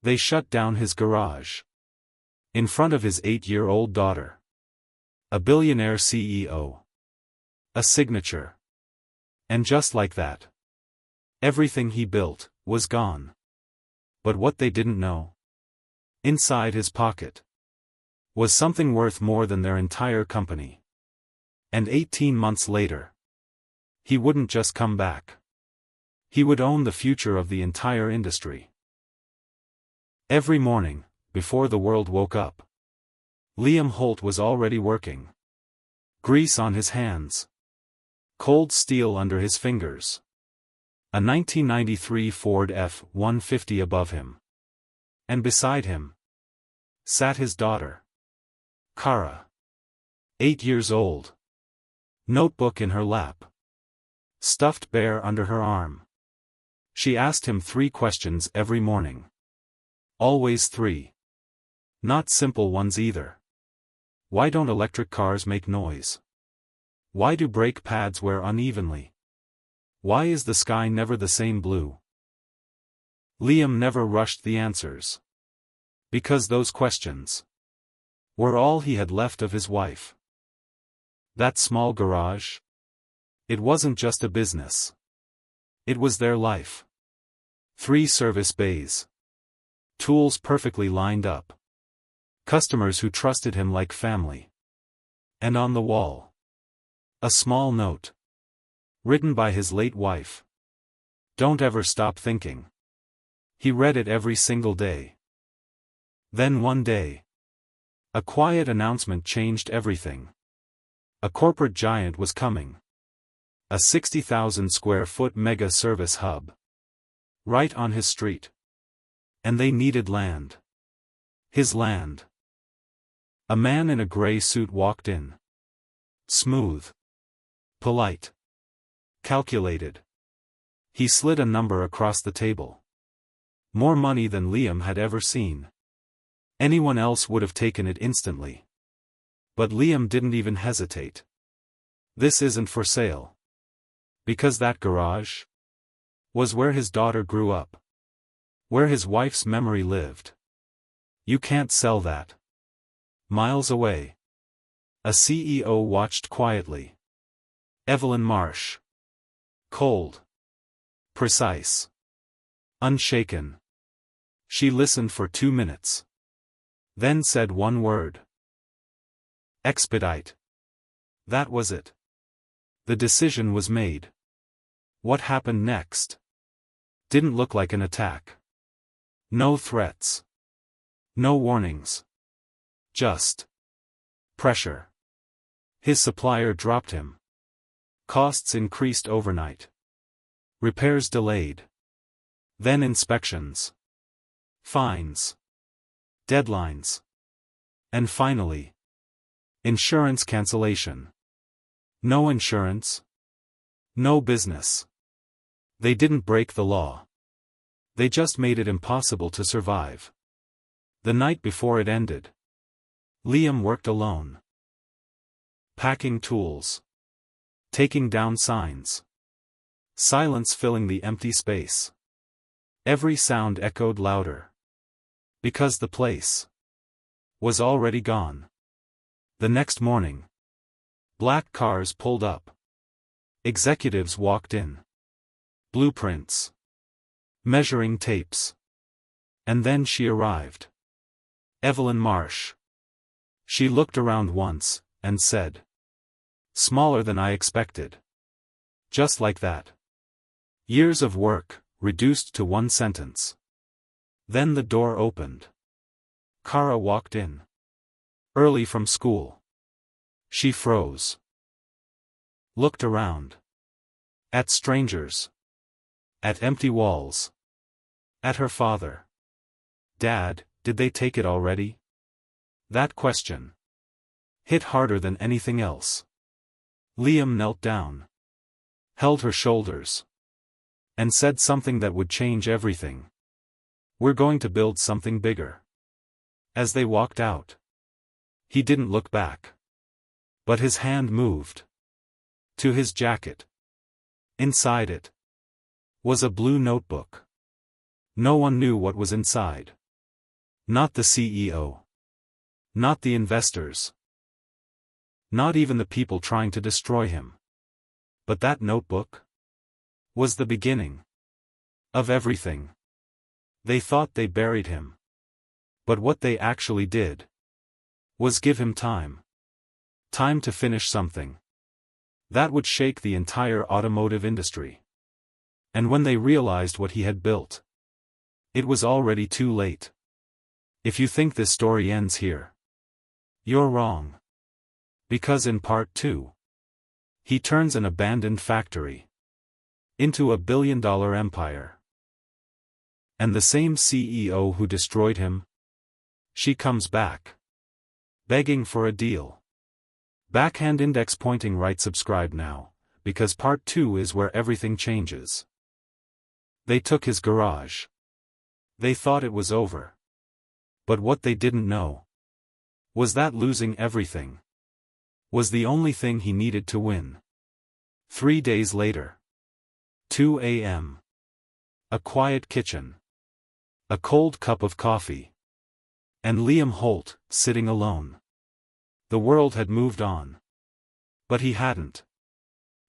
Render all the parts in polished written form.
They shut down his garage. In front of his 8-year-old daughter. A billionaire CEO. A signature. And just like that, everything he built was gone. But what they didn't know, inside his pocket, was something worth more than their entire company. And 18 months later, he wouldn't just come back. He would own the future of the entire industry. Every morning, before the world woke up, Liam Holt was already working. Grease on his hands. Cold steel under his fingers. A 1993 Ford F-150 above him. And beside him sat his daughter, Kara. 8 years old. Notebook in her lap. Stuffed bear under her arm. She asked him 3 questions every morning. Always 3. Not simple ones either. Why don't electric cars make noise? Why do brake pads wear unevenly? Why is the sky never the same blue? Liam never rushed the answers. Because those questions were all he had left of his wife. That small garage? It wasn't just a business. It was their life. 3 service bays. Tools perfectly lined up. Customers who trusted him like family. And on the wall, a small note. Written by his late wife. Don't ever stop thinking. He read it every single day. Then one day, a quiet announcement changed everything. A corporate giant was coming. A 60,000 square foot mega service hub. Right on his street. And they needed land. His land. A man in a gray suit walked in. Smooth. Polite. Calculated. He slid a number across the table. More money than Liam had ever seen. Anyone else would have taken it instantly. But Liam didn't even hesitate. This isn't for sale. Because that garage was where his daughter grew up. Where his wife's memory lived. You can't sell that. Miles away, a CEO watched quietly. Evelyn Marsh. Cold. Precise. Unshaken. She listened for 2 minutes. Then said one word. Expedite. That was it. The decision was made. What happened next? Didn't look like an attack. No threats. No warnings. Just pressure. His supplier dropped him. Costs increased overnight. Repairs delayed. Then inspections. Fines. Deadlines. And finally, insurance cancellation. No insurance. No business. They didn't break the law. They just made it impossible to survive. The night before it ended, Liam worked alone. Packing tools. Taking down signs. Silence filling the empty space. Every sound echoed louder. Because the place was already gone. The next morning, black cars pulled up. Executives walked in. Blueprints. Measuring tapes. And then she arrived. Evelyn Marsh. She looked around once, and said. Smaller than I expected. Just like that. Years of work, reduced to one sentence. Then the door opened. Kara walked in. Early from school. She froze. Looked around. At strangers. At empty walls. At her father. Dad, did they take it already? That question hit harder than anything else. Liam knelt down. Held her shoulders. And said something that would change everything. We're going to build something bigger. As they walked out, he didn't look back. But his hand moved. To his jacket. Inside it was a blue notebook. No one knew what was inside. Not the CEO. Not the investors. Not even the people trying to destroy him. But that notebook was the beginning of everything. They thought they buried him. But what they actually did was give him time. Time to finish something that would shake the entire automotive industry. And when they realized what he had built, it was already too late. If you think this story ends here, you're wrong. Because in part 2, he turns an abandoned factory into a billion-dollar empire. And the same CEO who destroyed him, she comes back, begging for a deal. Backhand index pointing right. Subscribe now, because part 2 is where everything changes. They took his garage. They thought it was over. But what they didn't know was that losing everything was the only thing he needed to win. 3 days later. 2 a.m. A quiet kitchen. A cold cup of coffee. And Liam Holt, sitting alone. The world had moved on. But he hadn't.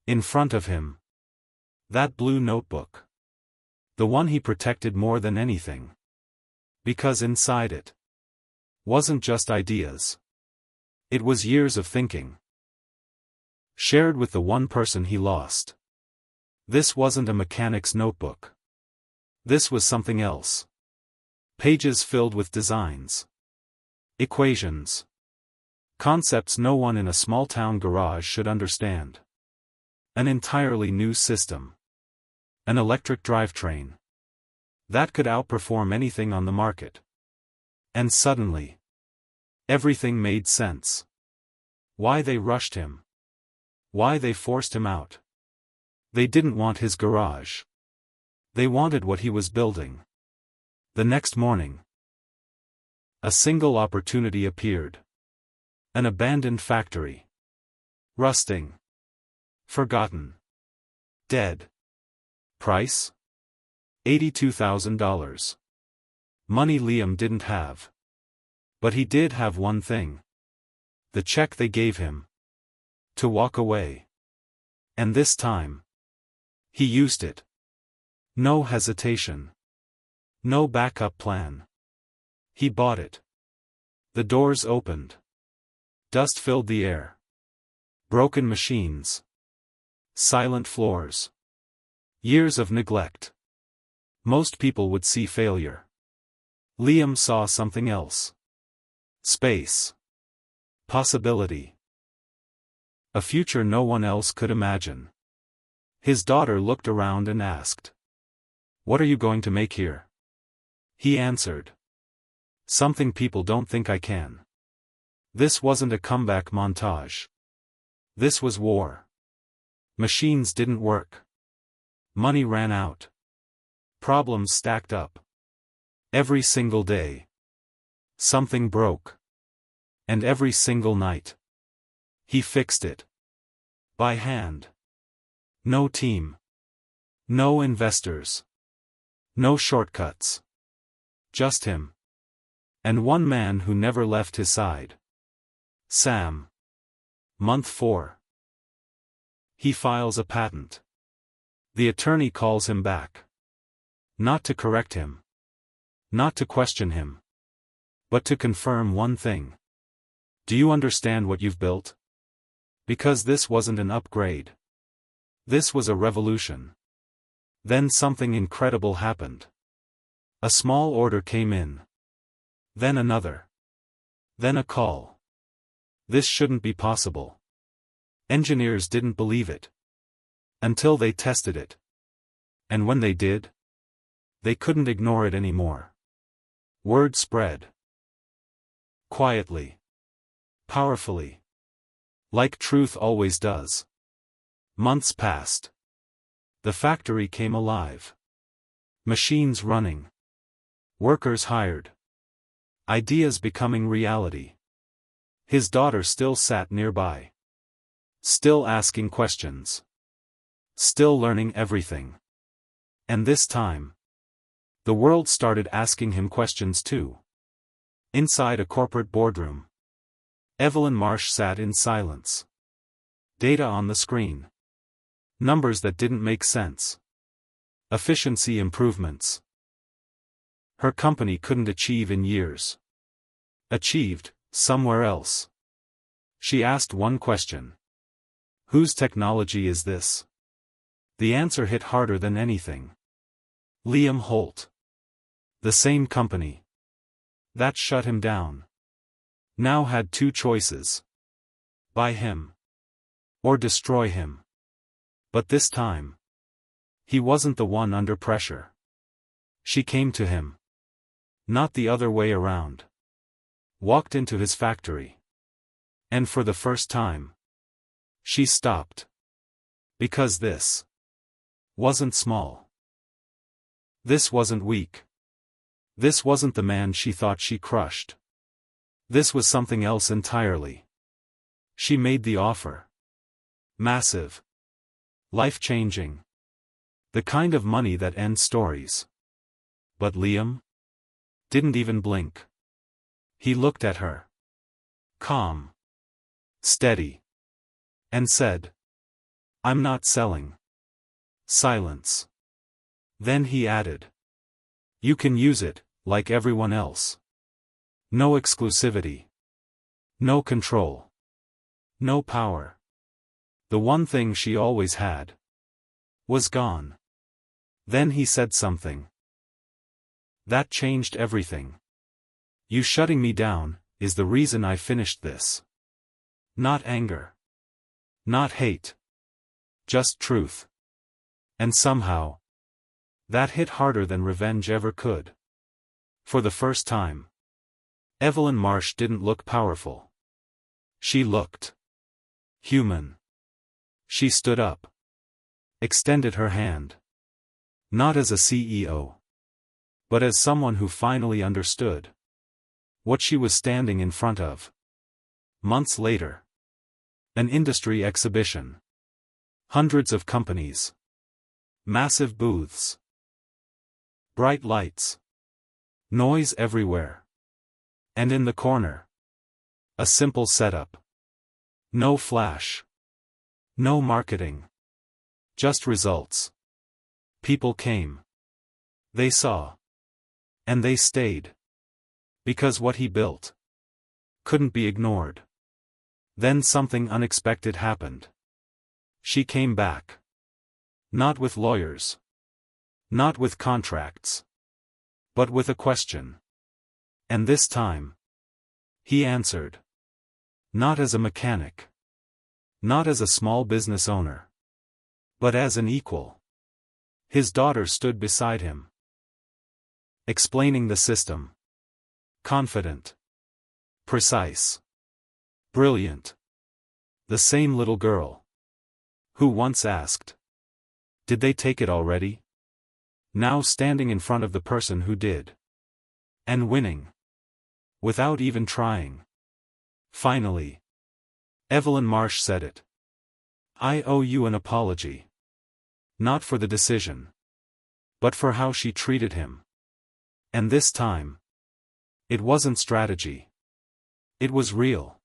In front of him, that blue notebook. The one he protected more than anything. Because inside it wasn't just ideas. It was years of thinking. Shared with the one person he lost. This wasn't a mechanic's notebook. This was something else. Pages filled with designs. Equations. Concepts no one in a small-town garage should understand. An entirely new system. An electric drivetrain that could outperform anything on the market. And suddenly, everything made sense. Why they rushed him. Why they forced him out. They didn't want his garage. They wanted what he was building. The next morning, a single opportunity appeared. An abandoned factory. Rusting. Forgotten. Dead. Price? $82,000. Money Liam didn't have. But he did have one thing. The check they gave him. To walk away. And this time, he used it. No hesitation. No backup plan. He bought it. The doors opened. Dust filled the air. Broken machines. Silent floors. Years of neglect. Most people would see failure. Liam saw something else. Space. Possibility. A future no one else could imagine. His daughter looked around and asked, "What are you going to make here?" He answered, "Something people don't think I can." This wasn't a comeback montage. This was war. Machines didn't work. Money ran out. Problems stacked up. Every single day. Something broke. And every single night. He fixed it. By hand. No team. No investors. No shortcuts. Just him. And one man who never left his side. Sam. Month 4. He files a patent. The attorney calls him back. Not to correct him. Not to question him. But to confirm one thing. Do you understand what you've built? Because this wasn't an upgrade. This was a revolution. Then something incredible happened. A small order came in. Then another. Then a call. This shouldn't be possible. Engineers didn't believe it. Until they tested it. And when they did, they couldn't ignore it anymore. Word spread. Quietly. Powerfully. Like truth always does. Months passed. The factory came alive. Machines running. Workers hired. Ideas becoming reality. His daughter still sat nearby. Still asking questions. Still learning everything. And this time, the world started asking him questions too. Inside a corporate boardroom, Evelyn Marsh sat in silence. Data on the screen. Numbers that didn't make sense. Efficiency improvements her company couldn't achieve in years. Achieved, somewhere else. She asked one question. Whose technology is this? The answer hit harder than anything. Liam Holt. The same company that shut him down now had two choices. Buy him or destroy him. But this time, he wasn't the one under pressure. She came to him. Not the other way around. Walked into his factory. And for the first time, she stopped. Because this wasn't small. This wasn't weak. This wasn't the man she thought she crushed. This was something else entirely. She made the offer. Massive. Life-changing. The kind of money that ends stories. But Liam didn't even blink. He looked at her. Calm. Steady. And said, I'm not selling. Silence. Then he added. You can use it, like everyone else. No exclusivity. No control. No power. The one thing she always had was gone. Then he said something that changed everything. You shutting me down is the reason I finished this. Not anger. Not hate. Just truth. And somehow, that hit harder than revenge ever could. For the first time, Evelyn Marsh didn't look powerful. She looked human. She stood up. Extended her hand. Not as a CEO. But as someone who finally understood what she was standing in front of. Months later. An industry exhibition. Hundreds of companies. Massive booths. Bright lights. Noise everywhere. And in the corner. A simple setup. No flash. No marketing. Just results. People came. They saw. And they stayed. Because what he built couldn't be ignored. Then something unexpected happened. She came back. Not with lawyers. Not with contracts. But with a question. And this time, he answered. Not as a mechanic. Not as a small business owner. But as an equal. His daughter stood beside him. Explaining the system. Confident. Precise. Brilliant. The same little girl. Who once asked. Did they take it already? Now standing in front of the person who did. And winning. Without even trying. Finally. Evelyn Marsh said it. I owe you an apology. Not for the decision. But for how she treated him. And this time. It wasn't strategy. It was real.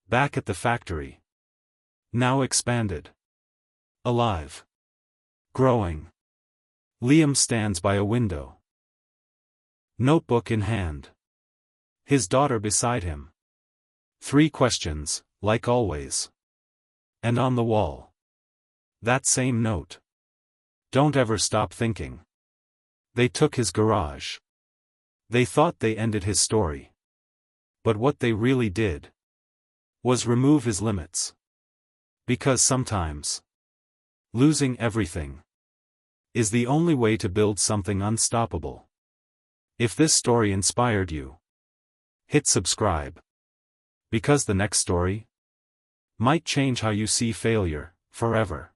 Back at the factory. Now expanded. Alive. Growing. Liam stands by a window. Notebook in hand. His daughter beside him. 3 questions, like always. And on the wall. That same note. Don't ever stop thinking. They took his garage. They thought they ended his story. But what they really did was remove his limits. Because sometimes losing everything is the only way to build something unstoppable. If this story inspired you, hit subscribe. Because the next story might change how you see failure, forever.